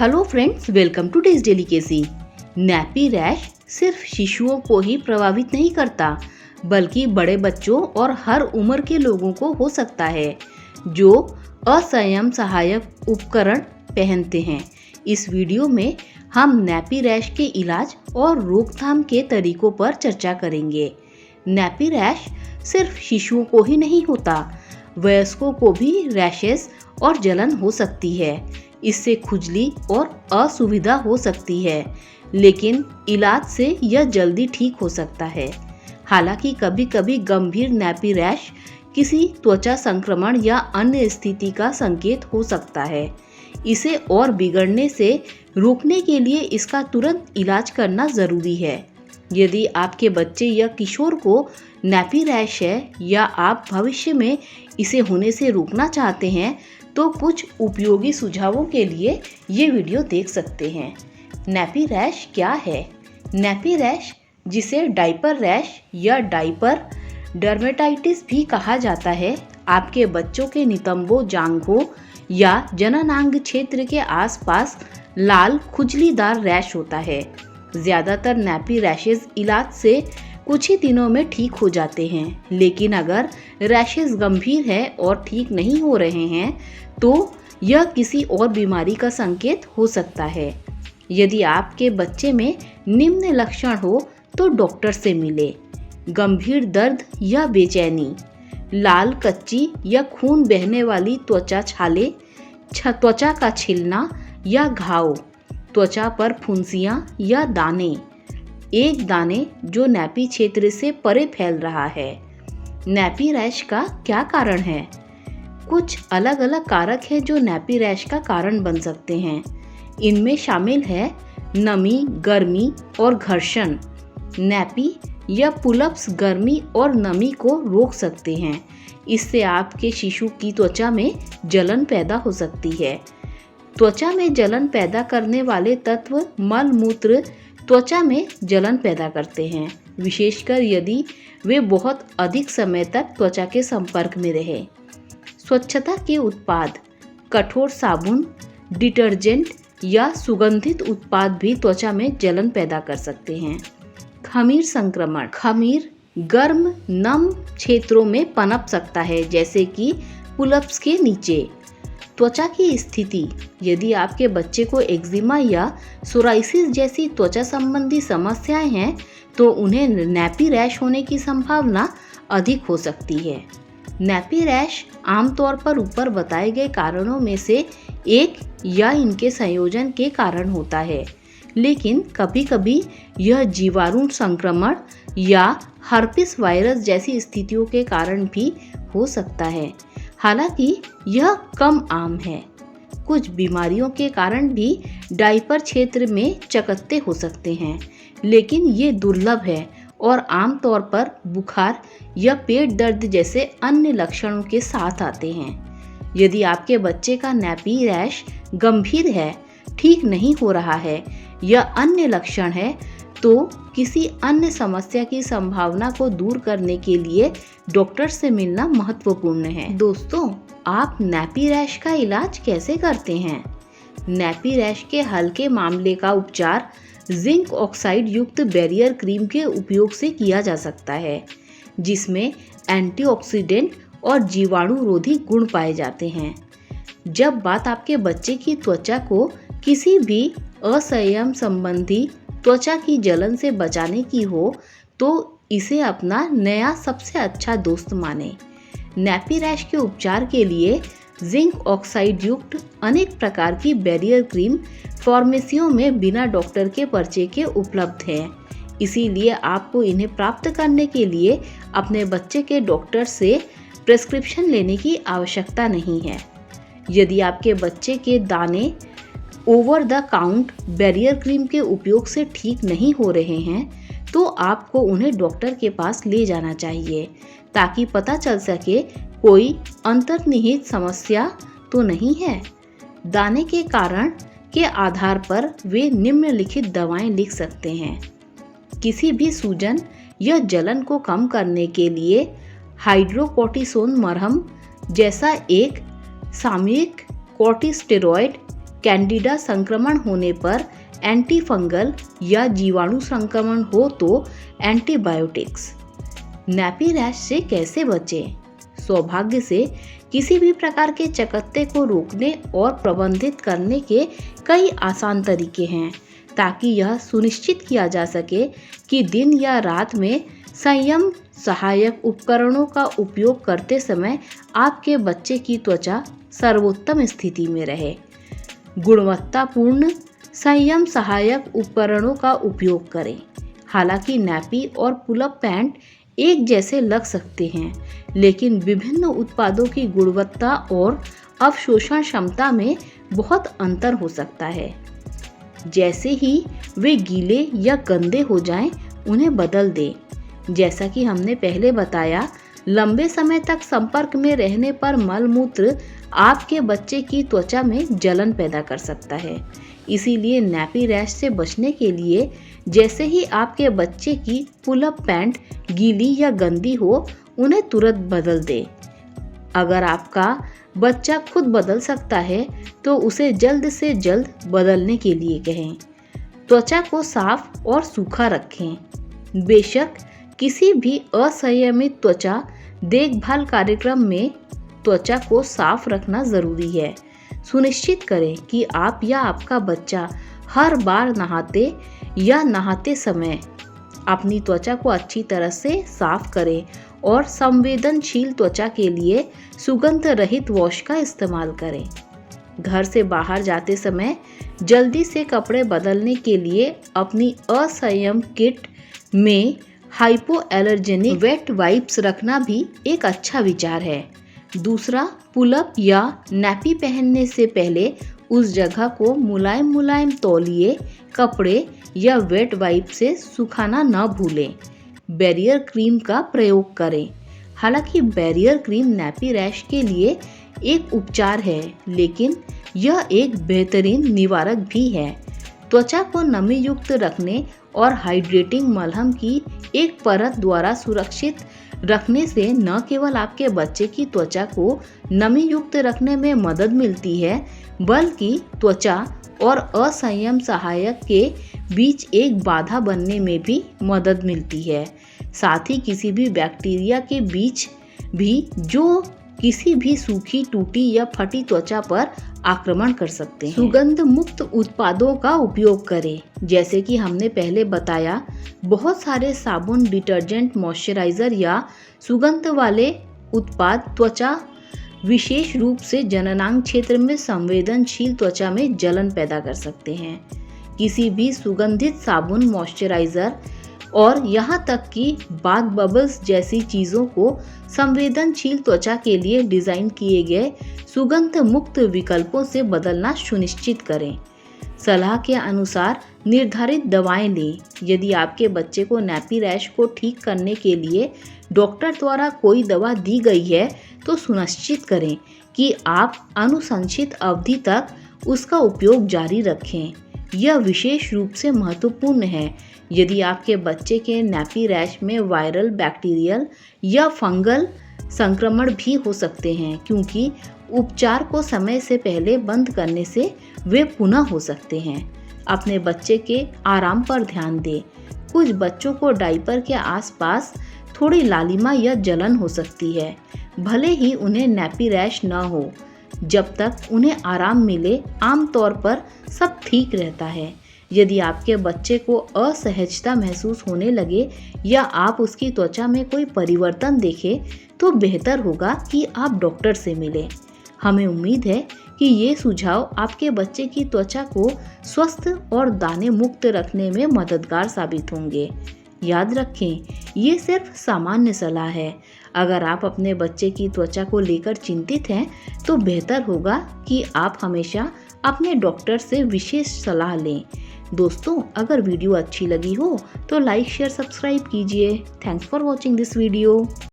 Hello friends, welcome to taste delicacy. Nappy rash सिर्फ शिशुओं को ही प्रभावित नहीं करता, बल्कि बड़े बच्चों और हर उम्र के लोगों को हो सकता है जो असंयम सहायक उपकरण पहनते हैं। इस वीडियो में हम नैपी रैश के इलाज और रोकथाम के तरीकों पर चर्चा करेंगे। नैपी रैश सिर्फ शिशुओं को ही नहीं होता, वयस्कों को भी रैशेस और जलन हो सकती है। इससे खुजली और असुविधा हो सकती है, लेकिन इलाज से यह जल्दी ठीक हो सकता है। हालांकि कभी कभी गंभीर नैपी रैश किसी त्वचा संक्रमण या अन्य स्थिति का संकेत हो सकता है। इसे और बिगड़ने से रोकने के लिए इसका तुरंत इलाज करना जरूरी है। यदि आपके बच्चे या किशोर को नैपी रैश है या आप भविष्य में इसे होने से रोकना चाहते हैं, तो कुछ उपयोगी सुझावों के लिए ये वीडियो देख सकते हैं। नैपी रैश क्या है? नैपी रैश, जिसे डायपर रैश या डायपर डर्मेटाइटिस भी कहा जाता है, आपके बच्चों के नितंबों, जांघों या जननांग क्षेत्र के आसपास लाल खुजलीदार रैश होता है। ज़्यादातर नैपी रैशेज इलाज से कुछ ही दिनों में ठीक हो जाते हैं, लेकिन अगर रैशेज गंभीर है और ठीक नहीं हो रहे हैं, तो यह किसी और बीमारी का संकेत हो सकता है। यदि आपके बच्चे में निम्न लक्षण हो तो डॉक्टर से मिले। गंभीर दर्द या बेचैनी, लाल, कच्ची या खून बहने वाली त्वचा छाले, त्वचा का छिलना या घाव, त्वचा पर फुंसियाँ या दाने, एक दाने जो नैपी क्षेत्र से परे फैल रहा है। नैपी रैश का क्या कारण है? कुछ अलग अलग कारक हैं जो नैपी रैश का कारण बन सकते हैं। इनमें शामिल है नमी, गर्मी और घर्षण। नैपी या पुलअप्स गर्मी और नमी को रोक सकते हैं। इससे आपके शिशु की त्वचा में जलन पैदा हो सकती है। त्वचा में जलन पैदा करने वाले तत्व मल मूत्र त्वचा में जलन पैदा करते हैं, विशेषकर यदि वे बहुत अधिक समय तक त्वचा के संपर्क में रहे। स्वच्छता के उत्पाद, कठोर साबुन, डिटर्जेंट या सुगंधित उत्पाद भी त्वचा में जलन पैदा कर सकते हैं। खमीर संक्रमण, खमीर गर्म नम क्षेत्रों में पनप सकता है, जैसे कि पुलअप्स के नीचे। त्वचा की स्थिति, यदि आपके बच्चे को एक्जिमा या सोराइसिस जैसी त्वचा संबंधी समस्याएं हैं, तो उन्हें नैपी रैश होने की संभावना अधिक हो सकती है। नैपी रैश आमतौर पर ऊपर बताए गए कारणों में से एक या इनके संयोजन के कारण होता है, लेकिन कभी कभी यह जीवाणु संक्रमण या हर्पिस वायरस जैसी स्थितियों के कारण भी हो सकता है। हालांकि यह कम आम है। कुछ बीमारियों के कारण भी डायपर क्षेत्र में चकत्ते हो सकते हैं, लेकिन ये दुर्लभ है और आमतौर पर बुखार या पेट दर्द जैसे अन्य लक्षणों के साथ आते हैं। यदि आपके बच्चे का नैपी रैश गंभीर है, ठीक नहीं हो रहा है या अन्य लक्षण है, तो किसी अन्य समस्या की संभावना को दूर करने के लिए डॉक्टर से मिलना महत्वपूर्ण है। दोस्तों, आप नैपी रैश का इलाज कैसे करते हैं? नैपी रैश के हल्के मामले का उपचार जिंक ऑक्साइड युक्त बैरियर क्रीम के उपयोग से किया जा सकता है, जिसमें एंटीऑक्सीडेंट और जीवाणुरोधी गुण पाए जाते हैं। जब बात आपके बच्चे की त्वचा को किसी भी असंयम संबंधी त्वचा की जलन से बचाने की हो, तो इसे अपना नया सबसे अच्छा दोस्त माने। नैपी रैश के उपचार के लिए जिंक ऑक्साइड युक्त अनेक प्रकार की बैरियर क्रीम फार्मेसियों में बिना डॉक्टर के पर्चे के उपलब्ध हैं। इसीलिए आपको इन्हें प्राप्त करने के लिए अपने बच्चे के डॉक्टर से प्रिस्क्रिप्शन लेने की आवश्यकता नहीं है। यदि आपके बच्चे के दाने over the count barrier cream के उपयोग से ठीक नहीं हो रहे हैं, तो आपको उन्हें डॉक्टर के पास ले जाना चाहिए, ताकि पता चल सके कोई अंतर्निहित समस्या तो नहीं है। दाने के कारण के आधार पर वे निम्नलिखित दवाएं लिख सकते हैं। किसी भी सूजन या जलन को कम करने के लिए हाइड्रोकोर्टिसोन मरहम जैसा एक सामयिक कॉर्टिस्टेरॉइड कैंडिडा संक्रमण होने पर एंटीफंगल या जीवाणु संक्रमण हो तो एंटीबायोटिक्स। नैपी रैश से कैसे बचें? सौभाग्य से किसी भी प्रकार के चकत्ते को रोकने और प्रबंधित करने के कई आसान तरीके हैं ताकि यह सुनिश्चित किया जा सके कि दिन या रात में संयम सहायक उपकरणों का उपयोग करते समय आपके बच्चे की त्वचा सर्वोत्तम स्थिति में रहे। गुणवत्तापूर्ण संयम सहायक उपकरणों का उपयोग करें। हालांकि नैपी और पुल-अप पैंट एक जैसे लग सकते हैं, लेकिन विभिन्न उत्पादों की गुणवत्ता और अवशोषण क्षमता में बहुत अंतर हो सकता है। जैसे ही वे गीले या गंदे हो जाएं, उन्हें बदल दें। जैसा कि हमने पहले बताया, लंबे समय तक संपर्क में रहने पर मलमूत्र आपके बच्चे की त्वचा में जलन पैदा कर सकता है। इसीलिए नैपी रैश से बचने के लिए जैसे ही आपके बच्चे की पुल-अप पैंट गीली या गंदी हो, उन्हें तुरंत बदल दें। अगर आपका बच्चा खुद बदल सकता है तो उसे जल्द से जल्द बदलने के लिए कहें। त्वचा को साफ और सूखा रखें। बेशक किसी भी असंयमित त्वचा देखभाल कार्यक्रम में त्वचा को साफ रखना जरूरी है। सुनिश्चित करें कि आप या आपका बच्चा हर बार नहाते समय अपनी त्वचा को अच्छी तरह से साफ करें और संवेदनशील त्वचा के लिए सुगंध रहित वॉश का इस्तेमाल करें। घर से बाहर जाते समय जल्दी से कपड़े बदलने के लिए अपनी असंयम किट में हाइपोएलर्जेनिक वेट वाइप्स रखना भी एक अच्छा विचार है। दूसरा, पुल-अप या नैपी पहनने से पहले उस जगह को मुलायम तौलिए, कपड़े या वेट वाइप से सुखाना न भूलें। बैरियर क्रीम का प्रयोग करें। हालांकि बैरियर क्रीम नैपी रैश के लिए एक उपचार है, लेकिन यह एक बेहतरीन निवारक भी है। त्वचा को नमी युक्त रखने और हाइड्रेटिंग मलहम की एक परत द्वारा सुरक्षित रखने से न केवल आपके बच्चे की त्वचा को नमी युक्त रखने में मदद मिलती है, बल्कि त्वचा और असंयम सहायक के बीच एक बाधा बनने में भी मदद मिलती है। साथ ही किसी भी बैक्टीरिया के बीच भी जो किसी भी सूखी, टूटी या फटी त्वचा पर आक्रमण कर सकते हैं। सुगंध मुक्त उत्पादों का उपयोग करें। जैसे कि हमने पहले बताया, बहुत सारे साबुन, डिटर्जेंट, मॉइस्चराइजर या सुगंध वाले उत्पाद त्वचा, विशेष रूप से जननांग क्षेत्र में संवेदनशील त्वचा में जलन पैदा कर सकते हैं। किसी भी सुगंधित साबुन, मॉइस्चराइजर और यहाँ तक कि बाथ बबल्स जैसी चीज़ों को संवेदनशील त्वचा के लिए डिज़ाइन किए गए सुगंध मुक्त विकल्पों से बदलना सुनिश्चित करें। सलाह के अनुसार निर्धारित दवाएं लें। यदि आपके बच्चे को नैपी रैश को ठीक करने के लिए डॉक्टर द्वारा कोई दवा दी गई है, तो सुनिश्चित करें कि आप अनुशंसित अवधि तक उसका उपयोग जारी रखें। यह विशेष रूप से महत्वपूर्ण है यदि आपके बच्चे के नैपी रैश में वायरल, बैक्टीरियल या फंगल संक्रमण भी हो सकते हैं, क्योंकि उपचार को समय से पहले बंद करने से वे पुनः हो सकते हैं। अपने बच्चे के आराम पर ध्यान दें। कुछ बच्चों को डायपर के आसपास थोड़ी लालिमा या जलन हो सकती है, भले ही उन्हें नैपी रैश न हो। जब तक उन्हें आराम मिले, आमतौर पर सब ठीक रहता है। यदि आपके बच्चे को असहजता महसूस होने लगे या आप उसकी त्वचा में कोई परिवर्तन देखें, तो बेहतर होगा कि आप डॉक्टर से मिलें। हमें उम्मीद है कि ये सुझाव आपके बच्चे की त्वचा को स्वस्थ और दाने मुक्त रखने में मददगार साबित होंगे। याद रखें, ये सिर्फ सामान्य सलाह है। अगर आप अपने बच्चे की त्वचा को लेकर चिंतित हैं, तो बेहतर होगा कि आप हमेशा अपने डॉक्टर से विशेष सलाह लें। दोस्तों, अगर वीडियो अच्छी लगी हो तो लाइक, शेयर, सब्सक्राइब कीजिए। Thanks for watching this video.